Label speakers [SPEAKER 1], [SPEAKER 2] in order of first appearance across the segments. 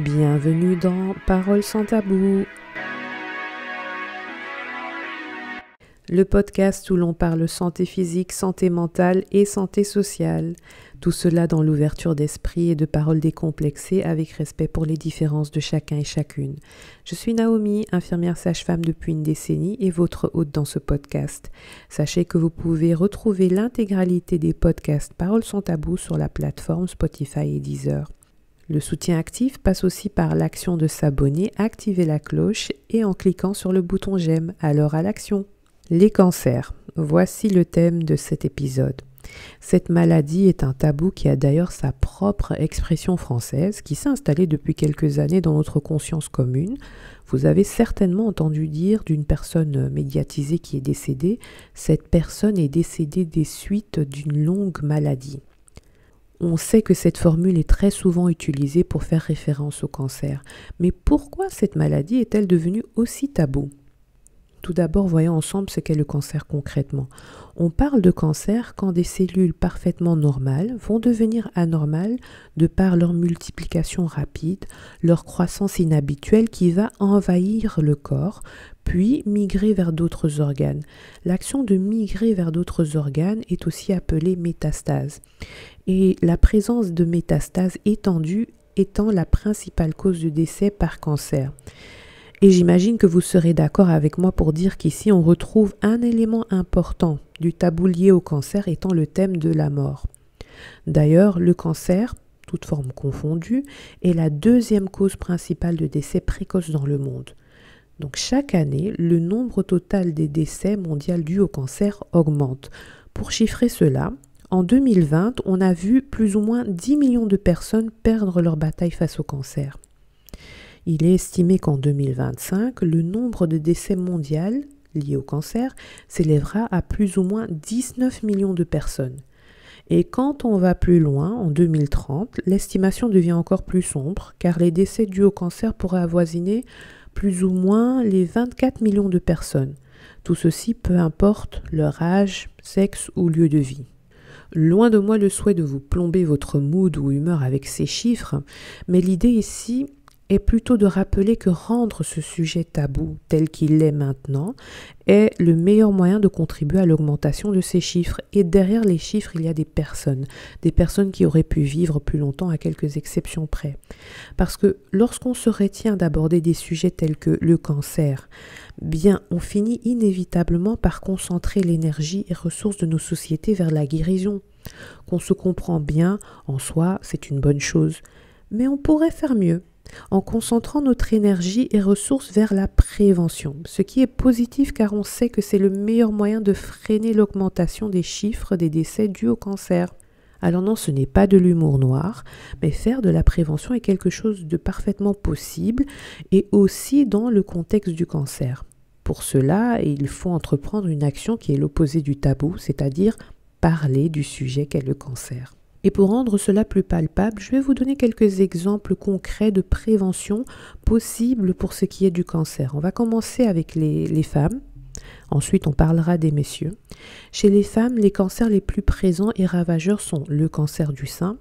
[SPEAKER 1] Bienvenue dans Paroles sans tabou, le podcast où l'on parle santé physique, santé mentale et santé sociale. Tout cela dans l'ouverture d'esprit et de paroles décomplexées avec respect pour les différences de chacun et chacune. Je suis Naomi, infirmière sage-femme depuis une décennie et votre hôte dans ce podcast. Sachez que vous pouvez retrouver l'intégralité des podcasts Paroles sans tabou sur la plateforme Spotify et Deezer. Le soutien actif passe aussi par l'action de s'abonner, activer la cloche et en cliquant sur le bouton j'aime. Alors à l'action. Les cancers. Voici le thème de cet épisode. Cette maladie est un tabou qui a d'ailleurs sa propre expression française qui s'est installée depuis quelques années dans notre conscience commune. Vous avez certainement entendu dire d'une personne médiatisée qui est décédée, cette personne est décédée des suites d'une longue maladie. On sait que cette formule est très souvent utilisée pour faire référence au cancer. Mais pourquoi cette maladie est-elle devenue aussi taboue ? Tout d'abord, voyons ensemble ce qu'est le cancer concrètement. On parle de cancer quand des cellules parfaitement normales vont devenir anormales de par leur multiplication rapide, leur croissance inhabituelle qui va envahir le corps, puis migrer vers d'autres organes. L'action de migrer vers d'autres organes est aussi appelée métastase. Et la présence de métastases étendues étant la principale cause de décès par cancer. Et j'imagine que vous serez d'accord avec moi pour dire qu'ici on retrouve un élément important du tabou lié au cancer étant le thème de la mort. D'ailleurs, le cancer, toute forme confondue, est la deuxième cause principale de décès précoce dans le monde. Donc chaque année, le nombre total des décès mondiaux dus au cancer augmente. Pour chiffrer cela, en 2020, on a vu plus ou moins 10 millions de personnes perdre leur bataille face au cancer. Il est estimé qu'en 2025, le nombre de décès mondiaux liés au cancer s'élèvera à plus ou moins 19 millions de personnes. Et quand on va plus loin, en 2030, l'estimation devient encore plus sombre, car les décès dus au cancer pourraient avoisiner plus ou moins les 24 millions de personnes. Tout ceci peu importe leur âge, sexe ou lieu de vie. Loin de moi le souhait de vous plomber votre mood ou humeur avec ces chiffres, mais l'idée ici est plutôt de rappeler que rendre ce sujet tabou tel qu'il est maintenant est le meilleur moyen de contribuer à l'augmentation de ces chiffres. Et derrière les chiffres, il y a des personnes qui auraient pu vivre plus longtemps à quelques exceptions près. Parce que lorsqu'on se retient d'aborder des sujets tels que le cancer, bien, on finit inévitablement par concentrer l'énergie et ressources de nos sociétés vers la guérison. Qu'on se comprend bien, en soi, c'est une bonne chose. Mais on pourrait faire mieux, en concentrant notre énergie et ressources vers la prévention, ce qui est positif car on sait que c'est le meilleur moyen de freiner l'augmentation des chiffres des décès dus au cancer. Alors non, ce n'est pas de l'humour noir, mais faire de la prévention est quelque chose de parfaitement possible et aussi dans le contexte du cancer. Pour cela, il faut entreprendre une action qui est l'opposé du tabou, c'est-à-dire parler du sujet qu'est le cancer. Et pour rendre cela plus palpable, je vais vous donner quelques exemples concrets de prévention possibles pour ce qui est du cancer. On va commencer avec les femmes. Ensuite, on parlera des messieurs. Chez les femmes, les cancers les plus présents et ravageurs sont le cancer du sein,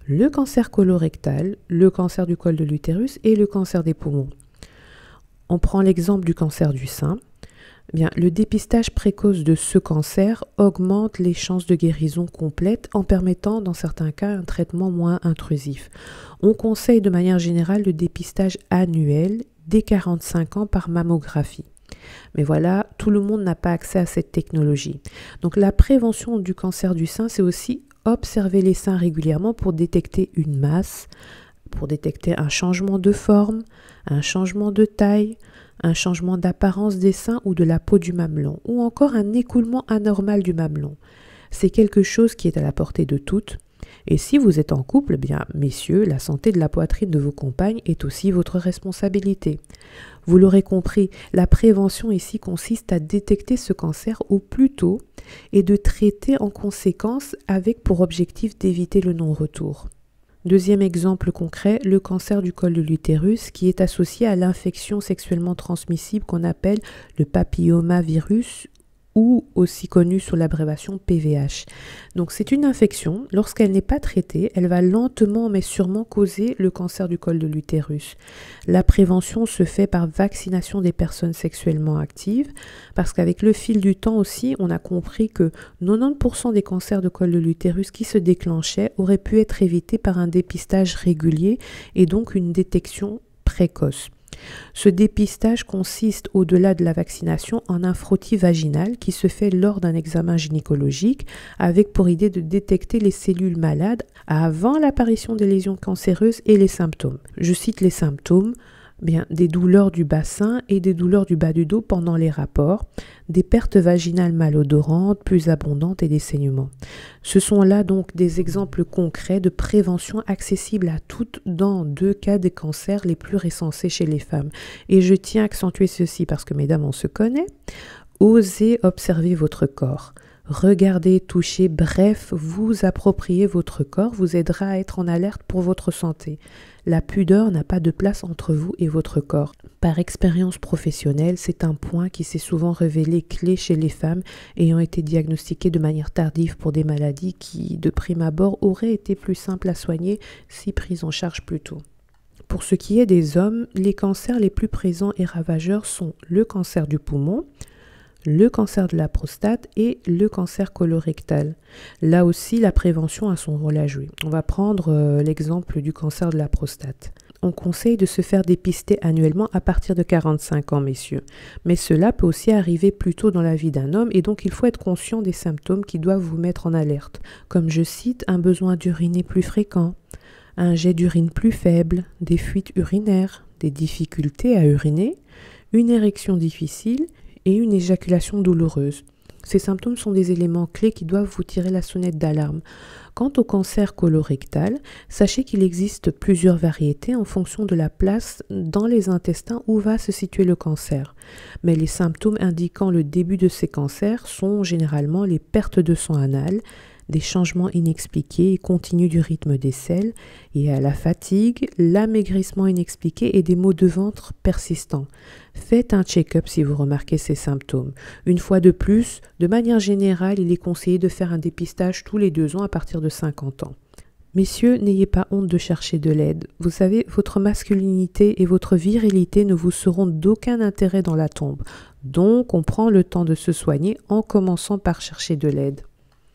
[SPEAKER 1] le cancer colorectal, le cancer du col de l'utérus et le cancer des poumons. On prend l'exemple du cancer du sein. Bien, le dépistage précoce de ce cancer augmente les chances de guérison complète en permettant dans certains cas un traitement moins intrusif. On conseille de manière générale le dépistage annuel dès 45 ans par mammographie. Mais voilà, tout le monde n'a pas accès à cette technologie. Donc la prévention du cancer du sein, c'est aussi observer les seins régulièrement pour détecter une masse, pour détecter un changement de forme, un changement de taille, un changement d'apparence des seins ou de la peau du mamelon, ou encore un écoulement anormal du mamelon. C'est quelque chose qui est à la portée de toutes. Et si vous êtes en couple, bien, messieurs, la santé de la poitrine de vos compagnes est aussi votre responsabilité. Vous l'aurez compris, la prévention ici consiste à détecter ce cancer au plus tôt et de traiter en conséquence avec pour objectif d'éviter le non-retour. Deuxième exemple concret, le cancer du col de l'utérus qui est associé à l'infection sexuellement transmissible qu'on appelle le papillomavirus ou aussi connue sous l'abréviation PVH. Donc c'est une infection, lorsqu'elle n'est pas traitée, elle va lentement mais sûrement causer le cancer du col de l'utérus. La prévention se fait par vaccination des personnes sexuellement actives, parce qu'avec le fil du temps aussi, on a compris que 90% des cancers de col de l'utérus qui se déclenchaient auraient pu être évités par un dépistage régulier et donc une détection précoce. Ce dépistage consiste, au-delà de la vaccination, en un frottis vaginal qui se fait lors d'un examen gynécologique avec pour idée de détecter les cellules malades avant l'apparition des lésions cancéreuses et les symptômes. Je cite les symptômes. Des douleurs du bassin et des douleurs du bas du dos pendant les rapports, des pertes vaginales malodorantes plus abondantes et des saignements. Ce sont là donc des exemples concrets de prévention accessibles à toutes dans 2 cas des cancers les plus recensés chez les femmes. Et je tiens à accentuer ceci parce que mesdames, on se connaît. Osez observer votre corps. Regardez, touchez, bref, vous approprier votre corps vous aidera à être en alerte pour votre santé. La pudeur n'a pas de place entre vous et votre corps. Par expérience professionnelle, c'est un point qui s'est souvent révélé clé chez les femmes ayant été diagnostiquées de manière tardive pour des maladies qui, de prime abord, auraient été plus simples à soigner si prises en charge plus tôt. Pour ce qui est des hommes, les cancers les plus présents et ravageurs sont le cancer du poumon, le cancer de la prostate et le cancer colorectal. Là aussi, la prévention a son rôle à jouer. On va prendre l'exemple du cancer de la prostate. On conseille de se faire dépister annuellement à partir de 45 ans, messieurs. Mais cela peut aussi arriver plus tôt dans la vie d'un homme et donc il faut être conscient des symptômes qui doivent vous mettre en alerte. Comme je cite, un besoin d'uriner plus fréquent, un jet d'urine plus faible, des fuites urinaires, des difficultés à uriner, une érection difficile et une éjaculation douloureuse. Ces symptômes sont des éléments clés qui doivent vous tirer la sonnette d'alarme. Quant au cancer colorectal, sachez qu'il existe plusieurs variétés en fonction de la place dans les intestins où va se situer le cancer. Mais les symptômes indiquant le début de ces cancers sont généralement les pertes de sang anal, des changements inexpliqués et continus du rythme des selles, et à la fatigue, l'amaigrissement inexpliqué et des maux de ventre persistants. Faites un check-up si vous remarquez ces symptômes. Une fois de plus, de manière générale, il est conseillé de faire un dépistage tous les 2 ans à partir de 50 ans. Messieurs, n'ayez pas honte de chercher de l'aide. Vous savez, votre masculinité et votre virilité ne vous seront d'aucun intérêt dans la tombe. Donc, on prend le temps de se soigner en commençant par chercher de l'aide.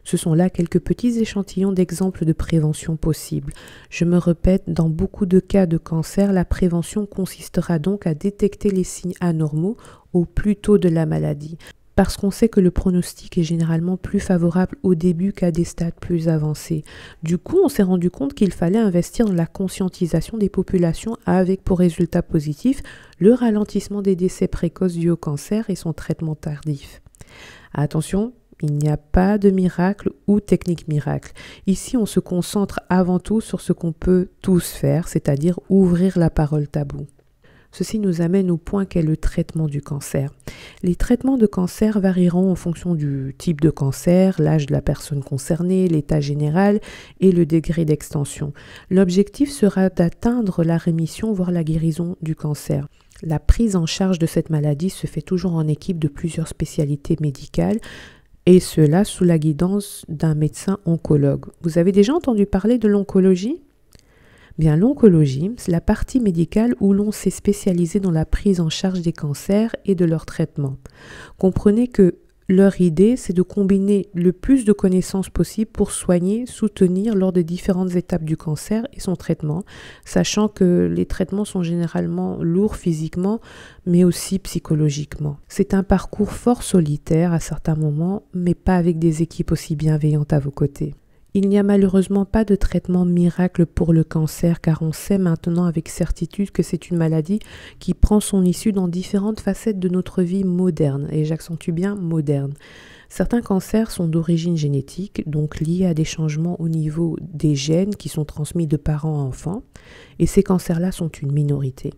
[SPEAKER 1] Ce sont là quelques petits échantillons d'exemples de prévention possibles. Je me répète, dans beaucoup de cas de cancer, la prévention consistera donc à détecter les signes anormaux au plus tôt de la maladie, parce qu'on sait que le pronostic est généralement plus favorable au début qu'à des stades plus avancés. Du coup, on s'est rendu compte qu'il fallait investir dans la conscientisation des populations avec pour résultat positif le ralentissement des décès précoces dus au cancer et son traitement tardif. Attention, il n'y a pas de miracle ou technique miracle. Ici, on se concentre avant tout sur ce qu'on peut tous faire, c'est-à-dire ouvrir la parole taboue. Ceci nous amène au point qu'est le traitement du cancer. Les traitements de cancer varieront en fonction du type de cancer, l'âge de la personne concernée, l'état général et le degré d'extension. L'objectif sera d'atteindre la rémission, voire la guérison du cancer. La prise en charge de cette maladie se fait toujours en équipe de plusieurs spécialités médicales, et cela sous la guidance d'un médecin oncologue. Vous avez déjà entendu parler de l'oncologie ? Bien, l'oncologie, c'est la partie médicale où l'on s'est spécialisé dans la prise en charge des cancers et de leur traitement. Comprenez que leur idée, c'est de combiner le plus de connaissances possible pour soigner, soutenir lors des différentes étapes du cancer et son traitement, sachant que les traitements sont généralement lourds physiquement, mais aussi psychologiquement. C'est un parcours fort solitaire à certains moments, mais pas avec des équipes aussi bienveillantes à vos côtés. Il n'y a malheureusement pas de traitement miracle pour le cancer car on sait maintenant avec certitude que c'est une maladie qui prend son issue dans différentes facettes de notre vie moderne, et j'accentue bien moderne. Certains cancers sont d'origine génétique, donc liés à des changements au niveau des gènes qui sont transmis de parents à enfants, et ces cancers-là sont une minorité.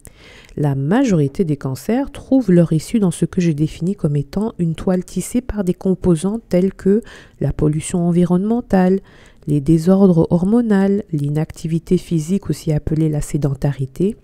[SPEAKER 1] La majorité des cancers trouvent leur issue dans ce que je définis comme étant une toile tissée par des composants tels que la pollution environnementale, les désordres hormonaux, l'inactivité physique aussi appelée la sédentarité,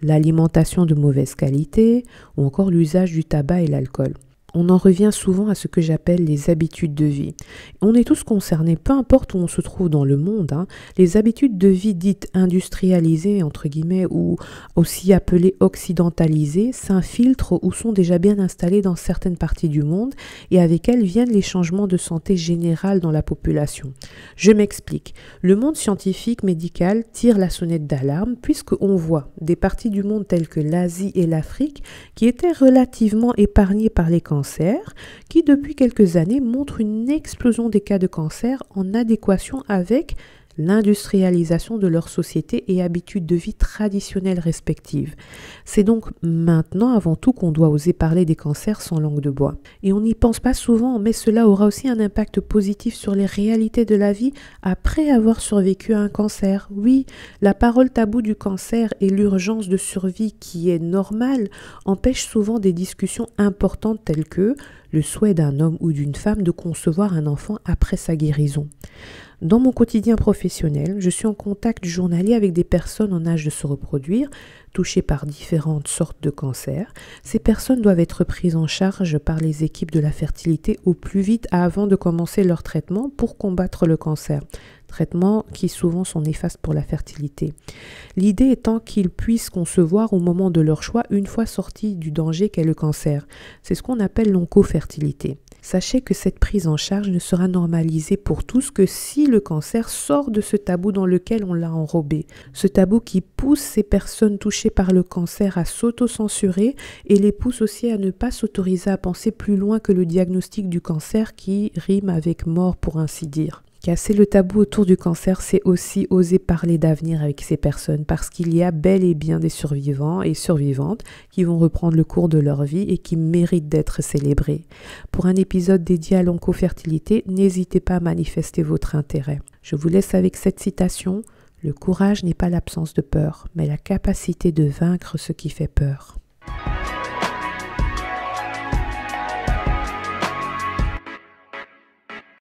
[SPEAKER 1] l'alimentation de mauvaise qualité ou encore l'usage du tabac et l'alcool. On en revient souvent à ce que j'appelle les habitudes de vie. On est tous concernés, peu importe où on se trouve dans le monde. Les habitudes de vie dites industrialisées, entre guillemets, ou aussi appelées occidentalisées, s'infiltrent ou sont déjà bien installées dans certaines parties du monde et avec elles viennent les changements de santé générale dans la population. Je m'explique. Le monde scientifique médical tire la sonnette d'alarme puisqu'on voit des parties du monde telles que l'Asie et l'Afrique qui étaient relativement épargnées par les cancers, qui depuis quelques années montrent une explosion des cas de cancer en adéquation avec l'industrialisation de leur société et habitudes de vie traditionnelles respectives. C'est donc maintenant avant tout qu'on doit oser parler des cancers sans langue de bois. Et on n'y pense pas souvent, mais cela aura aussi un impact positif sur les réalités de la vie après avoir survécu à un cancer. Oui, la parole taboue du cancer et l'urgence de survie qui est normale empêche souvent des discussions importantes telles que le souhait d'un homme ou d'une femme de concevoir un enfant après sa guérison. Dans mon quotidien professionnel, je suis en contact journalier avec des personnes en âge de se reproduire, touchées par différentes sortes de cancers. Ces personnes doivent être prises en charge par les équipes de la fertilité au plus vite avant de commencer leur traitement pour combattre le cancer. Traitements qui souvent sont néfastes pour la fertilité. L'idée étant qu'ils puissent concevoir au moment de leur choix une fois sortis du danger qu'est le cancer. C'est ce qu'on appelle l'oncofertilité. Sachez que cette prise en charge ne sera normalisée pour tous que si le cancer sort de ce tabou dans lequel on l'a enrobé. Ce tabou qui pousse ces personnes touchées par le cancer à s'auto-censurer et les pousse aussi à ne pas s'autoriser à penser plus loin que le diagnostic du cancer qui rime avec mort pour ainsi dire. Casser le tabou autour du cancer, c'est aussi oser parler d'avenir avec ces personnes parce qu'il y a bel et bien des survivants et survivantes qui vont reprendre le cours de leur vie et qui méritent d'être célébrés. Pour un épisode dédié à l'oncofertilité, n'hésitez pas à manifester votre intérêt. Je vous laisse avec cette citation. Le courage n'est pas l'absence de peur, mais la capacité de vaincre ce qui fait peur.